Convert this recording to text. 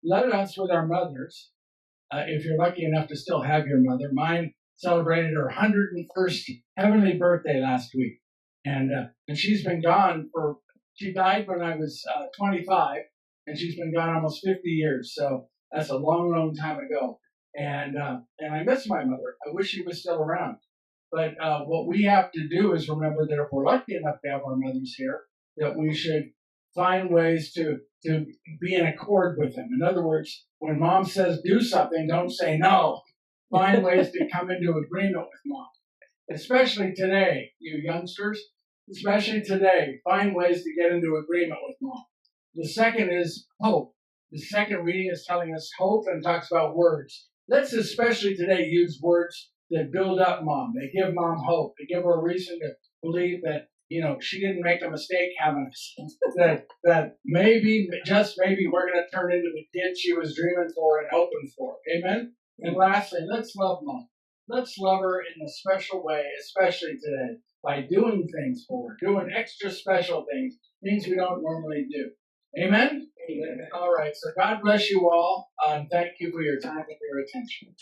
let us with our mothers, if you're lucky enough to still have your mother. Mine celebrated her 101st heavenly birthday last week, and she's been gone for. She died when I was 25, and she's been gone almost 50 years. So that's a long, long time ago. And I miss my mother. I wish she was still around. But what we have to do is remember that if we're lucky enough to have our mothers here, that we should find ways to be in accord with them. In other words, when mom says do something, don't say no. Find ways to come into agreement with mom. Especially today, you youngsters, especially today, find ways to get into agreement with mom. The second is hope. The second reading is telling us hope and talks about words. Let's especially today use words that build up mom. They give mom hope. They give her a reason to believe that, she didn't make a mistake having us. that maybe, just maybe, we're going to turn into the kid she was dreaming for and hoping for. Amen? And lastly, let's love mom. Let's love her in a special way, especially today, by doing things for her, doing extra special things, things we don't normally do. Amen? Amen. All right. So God bless you all. Thank you for your time and your attention.